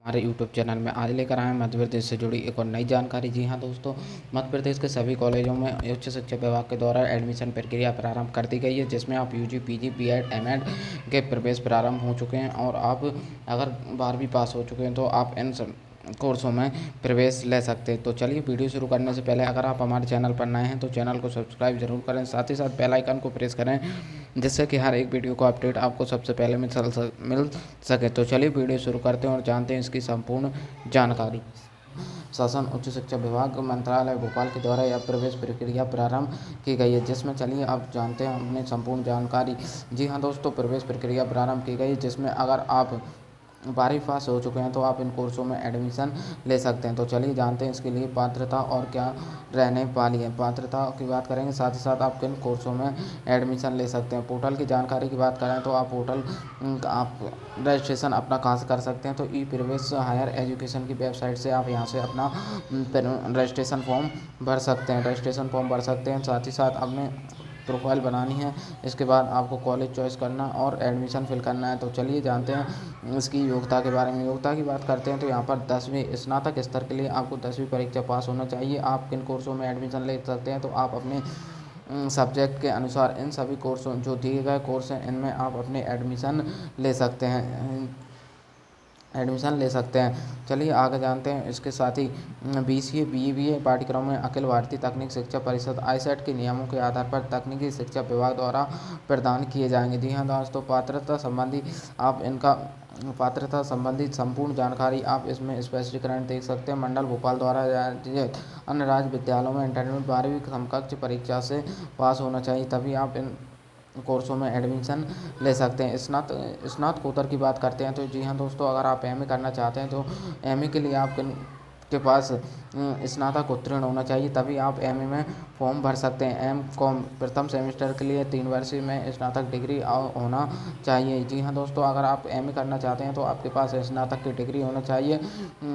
हमारे YouTube channel में आज लेकर आए हैं मध्य प्रदेश से जुड़ी एक और नई जानकारी। जी हाँ दोस्तों, मध्य प्रदेश के सभी कॉलेजों में उच्च शिक्षा विभाग के द्वारा एडमिशन प्रक्रिया प्रारंभ कर दी गई है, जिसमें आप यूजी, पीजी, बीएड, एमएड के प्रवेश प्रारंभ हो चुके हैं। और आप अगर 12वीं पास हो चुके हैं तो आप इन कोर्सों में प्रवेश ले सकते हैं। तो चलिए वीडियो शुरू करने से पहले अगर आप हमारे चैनल पर नए हैं तो चैनल को सब्सक्राइब जरूर करें, साथ ही साथ बेल आइकन को प्रेस करें, जिससे कि हर एक वीडियो का अपडेट आपको सबसे पहले मिल सके। तो चलिए वीडियो शुरू करते हैं और जानते हैं इसकी संपूर्ण जानकारी। शासन उच्च शिक्षा विभाग मंत्रालय भोपाल के द्वारा यह प्रवेश प्रक्रिया प्रारंभ की गई है, जिसमें चलिए आप जानते हैं अपनी संपूर्ण जानकारी। जी हाँ दोस्तों, प्रवेश प्रक्रिया प्रारंभ की गई, जिसमें अगर आप 12वीं पास हो चुके हैं तो आप इन कोर्सों में एडमिशन ले सकते हैं। तो चलिए जानते हैं इसके लिए पात्रता और क्या रहने वाली है। पात्रता की बात करेंगे, साथ ही साथ आप किन कोर्सों में एडमिशन ले सकते हैं। पोर्टल की जानकारी की बात करें तो आप पोर्टल आप रजिस्ट्रेशन अपना कहाँ से कर सकते हैं, तो ई प्रवेश हायर एजुकेशन की वेबसाइट से आप यहाँ से अपना रजिस्ट्रेशन फॉर्म भर सकते हैं। साथ ही साथ अपने प्रोफाइल बनानी है। इसके बाद आपको कॉलेज चॉइस करना और एडमिशन फिल करना है। तो चलिए जानते हैं इसकी योग्यता के बारे में। योग्यता की बात करते हैं तो यहाँ पर 10वीं स्नातक स्तर के लिए आपको 10वीं परीक्षा पास होना चाहिए। आप किन कोर्सों में एडमिशन ले सकते हैं, तो आप अपने सब्जेक्ट के अनुसार इन सभी कोर्सों जो दिए गए कोर्स हैं इनमें आप अपने एडमिशन ले सकते हैं। चलिए आगे जानते हैं। इसके साथ ही बीसीए, बीईबीए पाठ्यक्रम में अखिल भारतीय तकनीक शिक्षा परिषद आईसेट के नियमों के आधार पर तकनीकी शिक्षा विभाग द्वारा प्रदान किए जाएंगे। जी हाँ दोस्तों, पात्रता संबंधी संपूर्ण जानकारी आप इसमें स्पष्टीकरण देख सकते हैं। मंडल भोपाल द्वारा अन्य राज्य विद्यालयों में इंटरमीडिएट 12वीं समकक्ष परीक्षा से पास होना चाहिए, तभी आप इन कोर्सों में एडमिशन ले सकते हैं। स्नातकोत्तर की बात करते हैं तो जी हाँ दोस्तों, अगर आप एमए करना चाहते हैं तो एमए के लिए आपके पास स्नातक उत्तीर्ण होना चाहिए, तभी आप एमए में फॉर्म भर सकते हैं। एम.कॉम प्रथम सेमेस्टर के लिए 3 वर्षीय में स्नातक डिग्री होना चाहिए। जी हाँ दोस्तों, अगर आप एमए करना चाहते हैं तो आपके पास स्नातक की डिग्री होना चाहिए।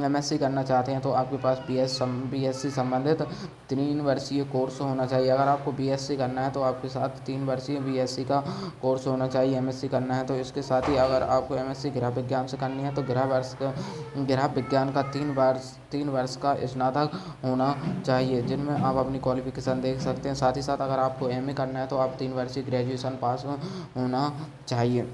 एमएससी करना चाहते हैं तो आपके पास बीएससी संबंधित 3 वर्षीय कोर्स होना चाहिए। अगर आपको बीएससी करना है तो आपके साथ 3 वर्षीय बीएससी का कोर्स होना चाहिए। एमएससी करना है तो इसके साथ ही अगर आपको एमएससी गृह विज्ञान से करनी है तो गृह विज्ञान का 3 वर्ष का स्नातक होना चाहिए, जिनमें आप अपनी क्वालिफिकेशन देख सकते हैं। साथ ही साथ अगर आपको एमए करना है तो आप 3 वर्षीय ग्रेजुएशन पास होना चाहिए।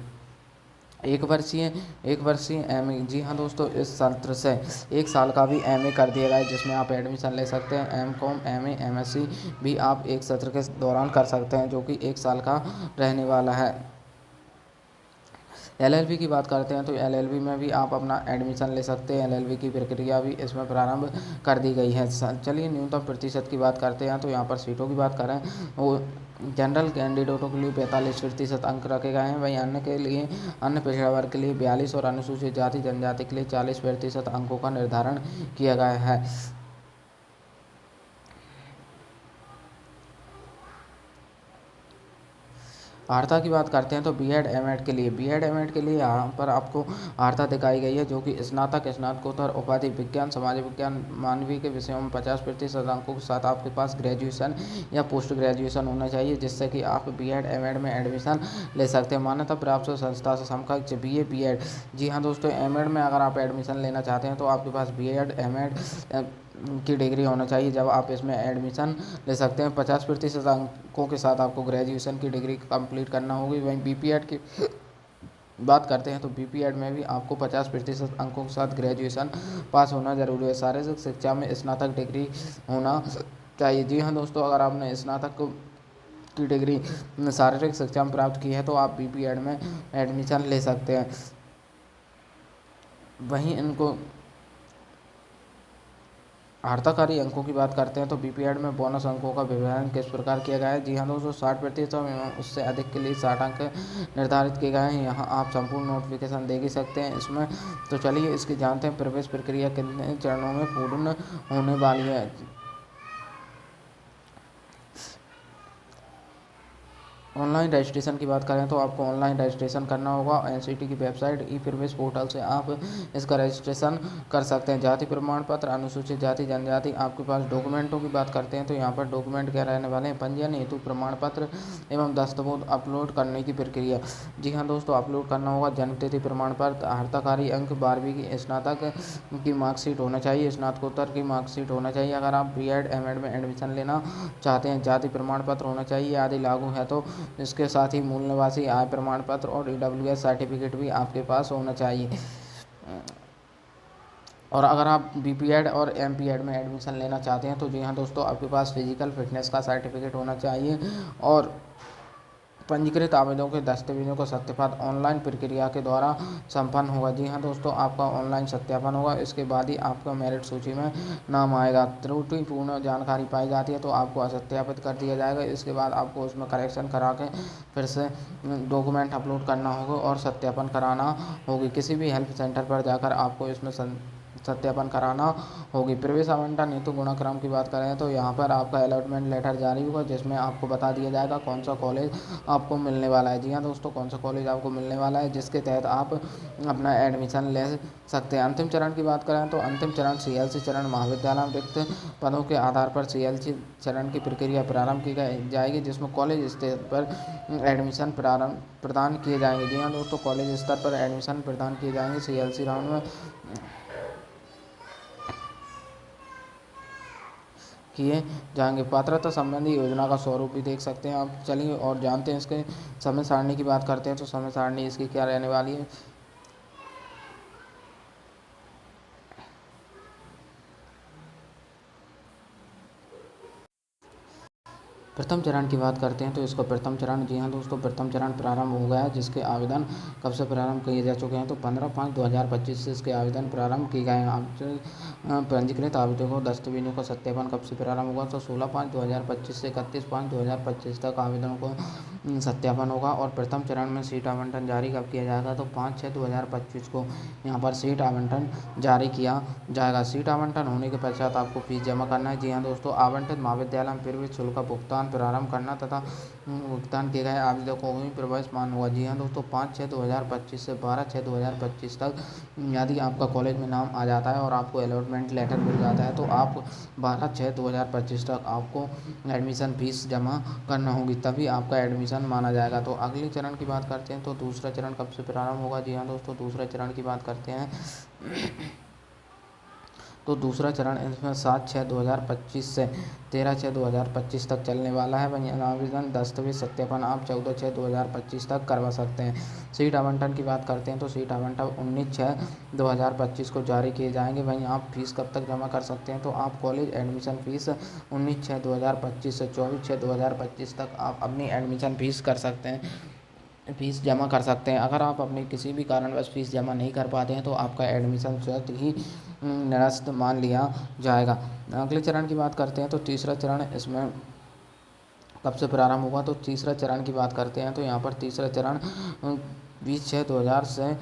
एक वर्षीय एमए। जी हाँ दोस्तों, इस सत्र से 1 साल का भी एमए कर दिया गया है, जिसमें आप एडमिशन ले सकते हैं। एमकॉम, एमए, एमएससी भी आप एक सत्र के दौरान कर सकते हैं, जो कि 1 साल का रहने वाला है। एलएलबी की बात करते हैं तो एलएलबी में भी आप अपना एडमिशन ले सकते हैं। एलएलबी की प्रक्रिया भी इसमें प्रारंभ कर दी गई है। चलिए न्यूनतम प्रतिशत की बात करते हैं तो यहाँ पर सीटों की बात करें, वो जनरल कैंडिडेटों के लिए 45% अंक रखे गए हैं। वहीं अन्य पिछड़ा वर्ग के लिए 42 और अनुसूचित जाति जनजाति के लिए 40% अंकों का निर्धारण किया गया है। अर्हता की बात करते हैं तो बीएड एमएड के लिए यहाँ पर आपको अर्हता दिखाई गई है, जो कि स्नातक, स्नातकोत्तर, उपाधि, विज्ञान, समाज विज्ञान, मानवीय के विषयों में 50% अंकों के साथ आपके पास ग्रेजुएशन या पोस्ट ग्रेजुएशन होना चाहिए, जिससे कि आप बीएड एमएड में एडमिशन ले सकते हैं। मान्यता प्राप्त संस्था से समकक्ष बीए बीएड। जी हाँ दोस्तों, एमएड में अगर आप एडमिशन लेना चाहते हैं तो आपके पास बीएड एमएड की डिग्री होना चाहिए, जब आप इसमें एडमिशन ले सकते हैं। 50% अंकों के साथ आपको ग्रेजुएशन की डिग्री कंप्लीट करना होगी। वहीं बीपीएड की बात करते हैं तो बीपीएड में भी आपको 50% अंकों के साथ ग्रेजुएशन पास होना जरूरी है। शारीरिक शिक्षा में स्नातक डिग्री होना चाहिए। जी हाँ दोस्तों, अगर आपने स्नातक की डिग्री शारीरिक शिक्षा में प्राप्त की है तो आप बीपीएड में एडमिशन ले सकते हैं। वहीं इनको अर्हताकारी अंकों की बात करते हैं तो बीपीएड में बोनस अंकों का विभाजन किस प्रकार किया गया है। जी हाँ दोस्तों, 60% एवं उससे अधिक के लिए 60 अंक निर्धारित किए गए हैं। यहाँ आप संपूर्ण नोटिफिकेशन देख ही सकते हैं इसमें। तो चलिए इसकी जानते हैं। प्रवेश प्रक्रिया कितने चरणों में पूर्ण होने वाली है। ऑनलाइन रजिस्ट्रेशन की बात करें तो आपको ऑनलाइन रजिस्ट्रेशन करना होगा। एनसीटी की वेबसाइट ई प्रवेश पोर्टल से आप इसका रजिस्ट्रेशन कर सकते हैं। जाति प्रमाण पत्र, अनुसूचित जाति जनजाति, आपके पास डॉक्यूमेंटों की बात करते हैं तो यहाँ पर डॉक्यूमेंट क्या रहने वाले हैं, पंजीयन हेतु प्रमाण पत्र एवं दस्तावेज अपलोड करने की प्रक्रिया। जी हाँ दोस्तों, अपलोड करना होगा जन्म तिथि प्रमाण पत्र, हर्ताकारी अंक, 12वीं की स्नातक की मार्कशीट होना चाहिए, स्नातकोत्तर की मार्कशीट होना चाहिए। अगर आप बीएड एमएड में एडमिशन लेना चाहते हैं, जाति प्रमाण पत्र होना चाहिए। आदि लागू है तो इसके साथ ही मूल निवासी आय प्रमाण पत्र और ईडब्ल्यूएस सर्टिफिकेट भी आपके पास होना चाहिए। और अगर आप बीपीएड और एमपीएड में एडमिशन लेना चाहते हैं तो जी हाँ दोस्तों, आपके पास फिजिकल फिटनेस का सर्टिफिकेट होना चाहिए और पंजीकृत आवेदकों के दस्तावेजों का सत्यापन ऑनलाइन प्रक्रिया के द्वारा संपन्न होगा। जी हाँ दोस्तों, आपका ऑनलाइन सत्यापन होगा, इसके बाद ही आपका मेरिट सूची में नाम आएगा। त्रुटिपूर्ण जानकारी पाई जाती है तो आपको असत्यापित कर दिया जाएगा। इसके बाद आपको उसमें करेक्शन करा के फिर से डॉक्यूमेंट अपलोड करना होगा और सत्यापन कराना होगी। किसी भी हेल्प सेंटर पर जाकर आपको इसमें सत्यापन कराना होगी। प्रवेश आवंटन हेतु गुणक्रम की बात करें तो यहाँ पर आपका अलॉटमेंट लेटर जारी होगा, जिसमें आपको बता दिया जाएगा कौन सा कॉलेज आपको मिलने वाला है। जी हाँ दोस्तों, कौन सा कॉलेज आपको मिलने वाला है जिसके तहत आप अपना एडमिशन ले सकते हैं। अंतिम चरण की बात करें तो अंतिम चरण सीएलसी चरण, महाविद्यालय में रिक्त पदों के आधार पर सीएलसी चरण की प्रक्रिया प्रारंभ की जाएगी, जिसमें कॉलेज स्तर पर एडमिशन प्रदान किए जाएंगे। जी हाँ दोस्तों, कॉलेज स्तर पर एडमिशन प्रदान किए जाएंगे सीएलसी राउंड में किए जाएंगे। पात्रता संबंधी योजना का स्वरूप भी देख सकते हैं आप। चलिए और जानते हैं इसके समय सारणी की बात करते हैं तो समय सारणी इसकी क्या रहने वाली है। प्रथम चरण की बात करते हैं तो इसका प्रथम चरण, जी हाँ दोस्तों, प्रथम चरण प्रारंभ हो गया है, जिसके आवेदन कब से प्रारंभ किए जा चुके हैं तो 15/5/2025 से इसके आवेदन प्रारंभ किए गए हैं। आप पंजीकृत आवेदकों दस्तावेजों का सत्यापन कब से प्रारंभ होगा तो 16/5/2025 से 31/5/2025 तक आवेदनों को सत्यापन होगा। और प्रथम चरण में सीट आवंटन जारी कब किया जाएगा तो 5/6/2025 को यहाँ पर सीट आवंटन जारी किया जाएगा। सीट आवंटन होने के पश्चात आपको फीस जमा करना है। जी हाँ दोस्तों, आवंटित महाविद्यालय में प्रवेश शुल्क का भुगतान प्रारंभ करना तथा भुगतान किए गए आवेदकों को ही प्रवेश मान होगा। जी हाँ दोस्तों, 5/6/2025 से 12/6/2025 तक यदि आपका कॉलेज में नाम आ जाता है और आपको अलॉटमेंट लेटर मिल जाता है तो आप 12/6/2025 तक आपको एडमिशन फीस जमा करना होगी, तभी आपका एडमिशन माना जाएगा। तो अगले चरण की बात करते हैं तो दूसरा चरण कब से प्रारंभ होगा। जी हाँ दोस्तों, दूसरा चरण की बात करते हैं तो दूसरा चरण इसमें 7/6/2025 से 13/6/2025 तक चलने वाला है। वहीं आवेदन दस्तावेज सत्यापन आप 14/6/2025 तक करवा सकते हैं। सीट आवंटन की बात करते हैं तो सीट आवंटन 19/6/2025 को जारी किए जाएंगे। वहीं आप फीस कब तक जमा कर सकते हैं तो आप कॉलेज एडमिशन फीस 19/6/2025 से 24/6/2025 तक आप अपनी एडमिशन फीस कर सकते हैं, फीस जमा कर सकते हैं। अगर आप अपने किसी भी कारणवश फीस जमा नहीं कर पाते हैं तो आपका एडमिशन स्वतः ही निरस्त मान लिया जाएगा। अगले चरण की बात करते हैं तो तीसरा चरण इसमें कब से प्रारंभ होगा तो तीसरा चरण की बात करते हैं तो यहाँ पर तीसरा चरण 20/6/2000 से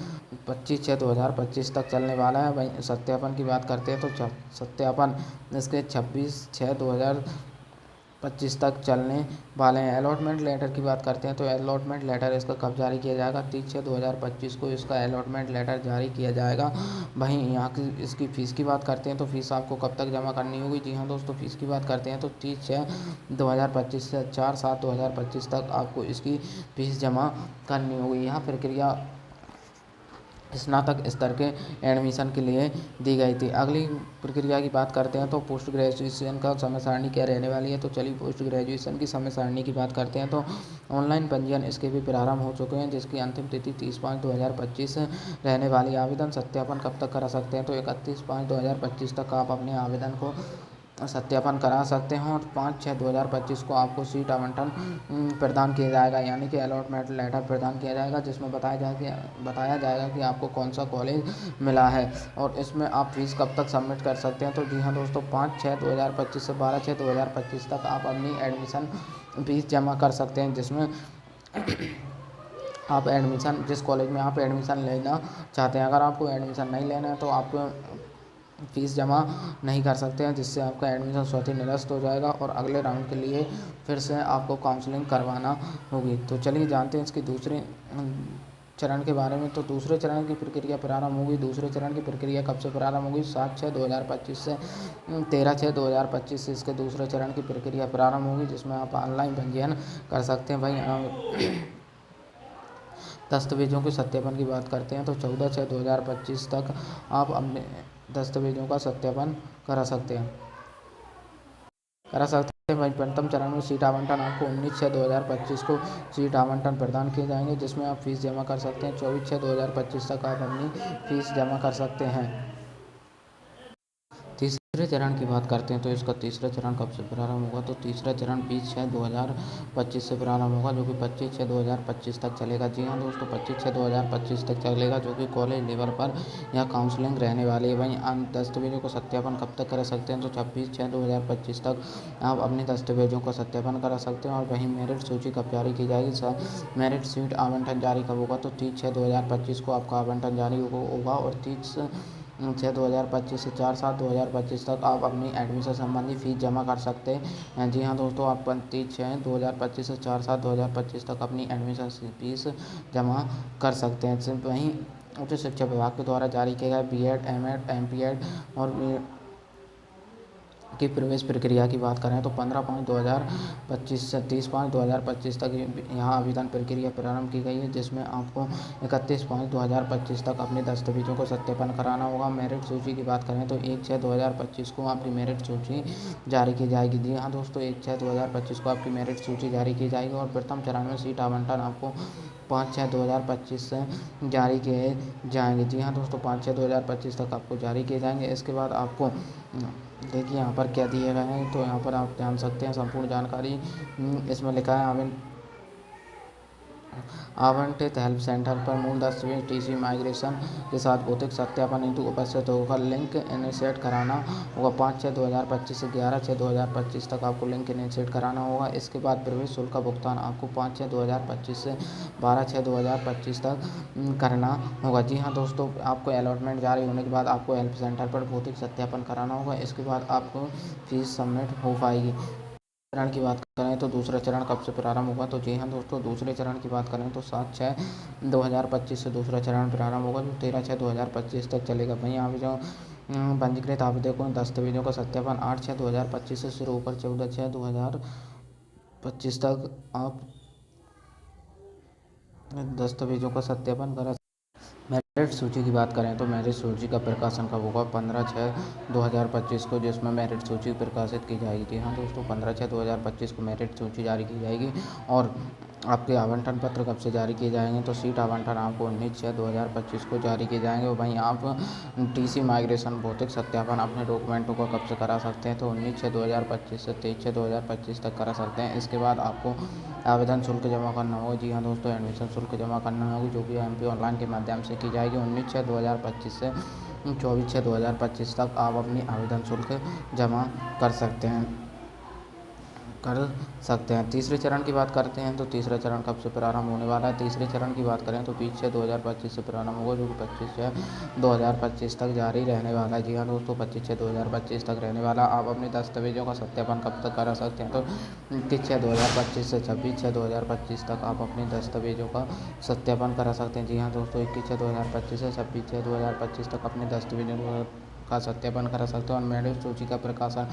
25/6/2025 तक चलने वाला है। वहीं सत्यापन की बात करते हैं तो सत्यापन इसके 26/6/2025 तक चलने वाले हैं। अलॉटमेंट लेटर की बात करते हैं तो अलॉटमेंट लेटर इसका कब जारी किया जाएगा 30/6/2025 को इसका अलॉटमेंट लेटर जारी किया जाएगा। वहीं यहाँ की इसकी फ़ीस की बात करते हैं तो फीस आपको कब तक जमा करनी होगी। जी हाँ दोस्तों, फीस की बात करते हैं तो 30/6/2025 से 4/7/2025 तक आपको इसकी फ़ीस जमा करनी होगी। यह प्रक्रिया स्नातक स्तर के एडमिशन के लिए दी गई थी। अगली प्रक्रिया की बात करते हैं तो पोस्ट ग्रेजुएशन का समय सारणी क्या रहने वाली है। तो चलिए पोस्ट ग्रेजुएशन की समय सारणी की बात करते हैं तो ऑनलाइन पंजीयन इसके भी प्रारंभ हो चुके हैं, जिसकी अंतिम तिथि 30/5/2025 रहने वाली। आवेदन सत्यापन कब तक करा सकते हैं तो 31/5/2025 तक आप अपने आवेदन को सत्यापन करा सकते हैं और 5/6/2025 को आपको सीट आवंटन प्रदान किया जाएगा, यानी कि अलॉटमेंट लेटर प्रदान किया जाएगा, जिसमें बताया जाएगा कि आपको कौन सा कॉलेज मिला है। और इसमें आप फीस कब तक सबमिट कर सकते हैं तो जी हाँ दोस्तों, 5/6/2025 से 12/6/2025 तक आप अपनी एडमिशन फीस जमा कर सकते हैं, जिसमें आप एडमिशन जिस कॉलेज में आप एडमिशन लेना चाहते हैं। अगर आपको एडमिशन नहीं लेना है तो आपको फ़ीस जमा नहीं कर सकते हैं, जिससे आपका एडमिशन स्वतः ही निरस्त हो जाएगा और अगले राउंड के लिए फिर से आपको काउंसलिंग करवाना होगी। तो चलिए जानते हैं इसकी दूसरे चरण के बारे में। तो दूसरे चरण की प्रक्रिया प्रारंभ होगी। दूसरे चरण की प्रक्रिया कब से प्रारंभ होगी? 7/6/2025 से 13/6/2025 से इसके दूसरे चरण की प्रक्रिया प्रारंभ होगी, जिसमें आप ऑनलाइन पंजीयन कर सकते हैं। भाई दस्तावेज़ों के सत्यापन की बात करते हैं तो 14/6/2025 तक आप अपने दस्तावेज़ों का सत्यापन करा सकते हैं। भाई प्रथम चरण में सीट आवंटन आपको 19/6/2025 को सीट आवंटन प्रदान किए जाएंगे, जिसमें आप फीस जमा कर सकते हैं। 24/6/2025 तक आप अपनी फीस जमा कर सकते हैं। तीसरे चरण की बात करते हैं तो इसका तीसरा चरण कब से प्रारंभ होगा? तो तीसरा चरण 20/6/2025 से प्रारंभ होगा, जो कि 25/6/2025 तक चलेगा। जी हाँ दोस्तों, 25/6/2025 तक चलेगा, जो कि कॉलेज लेवल पर यह काउंसलिंग रहने वाली है। वहीं अन्य दस्तावेजों को सत्यापन कब तक करा सकते हैं? तो 26/6/2025 तक आप अपने दस्तावेजों का सत्यापन करा सकते हैं। और वहीं मेरिट सूची कब जारी की जाएगी? मेरिट सीट आवंटन जारी कब होगा? तो 30/6/2025 को आपका आवंटन जारी होगा और 30/6/2025 से 4/7/2025 तक आप अपनी एडमिशन संबंधी फ़ीस जमा कर सकते हैं। जी हाँ दोस्तों, आप 30/6/2025 से 4/7/2025 तक अपनी एडमिशन फ़ीस जमा कर सकते हैं। वहीं उच्च शिक्षा विभाग के द्वारा जारी किए गए बीएड, एमएड, एमपीएड और की प्रवेश प्रक्रिया की बात करें तो 15/5/2025 से 30/5/2025 तक यहाँ आवेदन प्रक्रिया प्रारंभ की गई है, जिसमें आपको 31/5/2025 तक अपने दस्तावेजों को सत्यापन कराना होगा। मेरिट सूची की बात करें तो 1/6/2025 को आपकी मेरिट सूची जारी की जाएगी। जी हाँ दोस्तों, 1/6/2025 को आपकी मेरिट सूची जारी की जाएगी और प्रथम चरण में सीट आवंटन आपको 5/6/2025 से जारी किए जाएंगे। जी हाँ दोस्तों, 5/6/2025 तक आपको जारी किए जाएंगे। इसके बाद आपको देखिए यहाँ पर क्या दिए गए हैं, तो यहाँ पर आप जान सकते हैं संपूर्ण जानकारी। इसमें लिखा है आवंटित हेल्प सेंटर पर मूल दस्तावेज टीसी माइग्रेशन के साथ भौतिक सत्यापन हेतु उपस्थित होकर लिंक इनिशिएट कराना होगा। 5/6/2025 से 11/6/2025 तक आपको लिंक इनिशिएट कराना होगा। इसके बाद प्रवेश शुल्क का भुगतान आपको 5/6/2025 से 12/6/2025 तक करना होगा। जी हाँ दोस्तों, आपको अलॉटमेंट जारी होने के बाद आपको हेल्प सेंटर पर भौतिक सत्यापन कराना होगा। इसके बाद आपको फीस सबमिट हो पाएगी। चरण की बात करें तो दूसरा चरण कब से प्रारंभ होगा? तो जी हाँ दोस्तों, दूसरे चरण की बात करें तो 7/6/2025 से दूसरा चरण प्रारंभ होगा, जो 13/6/2025 तक चलेगा। वहीं आप जो पंजीकृत आवेदकों दस्तावेजों का सत्यापन 8/6/2025 से शुरू होकर 14/6/2025 तक आप दस्तावेजों का सत्यापन करा। मेरिट सूची की बात करें तो मेरिट सूची का प्रकाशन कब होगा? 15/6/2025 को, जिसमें मेरिट सूची प्रकाशित की जाएगी। जी हाँ दोस्तों, 15/6/2025 को मेरिट सूची जारी की जाएगी। और आपके आवंटन पत्र कब से जारी किए जाएंगे? तो सीट आवंटन आपको 19/6/2025 को जारी किए जाएंगे। वहीं आप टीसी माइग्रेशन भौतिक सत्यापन अपने डॉक्यूमेंटों का कब से करा सकते हैं? तो 19/6/2025 से 23/6/2025 तक करा सकते हैं। इसके बाद आपको आवेदन शुल्क जमा करना होगा। जी हाँ दोस्तों, एडमिशन शुल्क जमा करना होगी, जो कि एमपी ऑनलाइन के माध्यम से की जाएगी। 19/6/2025 से 24/6/2025 तक आप अपनी आवेदन शुल्क जमा कर सकते हैं। तीसरे चरण की बात करते हैं तो तीसरा चरण कब से प्रारंभ होने वाला है? तीसरे चरण की बात करें तो 20/6/2025 से प्रारंभ होगा, जो कि 25/6/2025 तक जारी रहने वाला है। जी हाँ दोस्तों, 25/6/2025 तक रहने वाला। आप अपने दस्तावेजों का सत्यापन कब तक करा सकते हैं? तो 21/6/2025 से 26/6/2025 तक आप अपने दस्तावेजों का सत्यापन करा सकते हैं। जी हाँ दोस्तों, 21/6/2025 से 26/6/2025 तक अपने दस्तावेजों का सत्यापन करा सकते हैं। और मेरिट सूची का प्रकाशन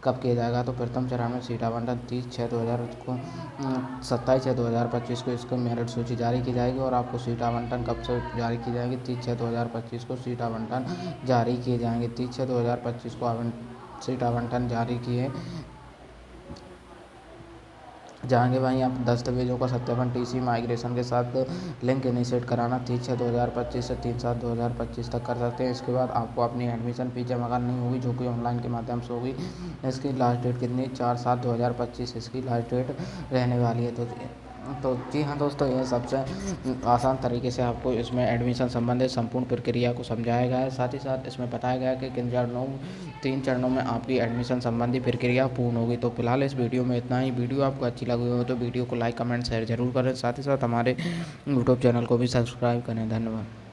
कब किया जाएगा? तो प्रथम चरण में सीट आवंटन 27/6/2025 को इसको मेरिट सूची जारी की जाएगी। और आपको सीट आवंटन कब से जारी की जाएगी? 30/6/2025 को सीट आवंटन जारी किए जाएंगे। 30/6/2025 को सीट आवंटन जारी किए जाएंगे। वहीं आप दस्तावेजों का सत्यापन टीसी माइग्रेशन के साथ लिंक इनिशिएट कराना 30/6/2025 से 3/7/2025 तक कर सकते हैं। इसके बाद आपको अपनी एडमिशन फ़ीस जमा करनी होगी, जो कि ऑनलाइन के माध्यम से होगी। इसकी लास्ट डेट कितनी? 4/7/2025 इसकी लास्ट डेट रहने वाली है। तो जी हाँ दोस्तों, ये सबसे आसान तरीके से आपको इसमें एडमिशन संबंधित संपूर्ण प्रक्रिया को समझाया गया है। साथ ही साथ इसमें बताया गया है कि किन 3 चरणों में आपकी एडमिशन संबंधी प्रक्रिया पूर्ण होगी। तो फिलहाल इस वीडियो में इतना ही। वीडियो आपको अच्छी लगी हो तो वीडियो को लाइक, कमेंट, शेयर जरूर करें। साथ ही साथ हमारे यूट्यूब चैनल को भी सब्सक्राइब करें। धन्यवाद।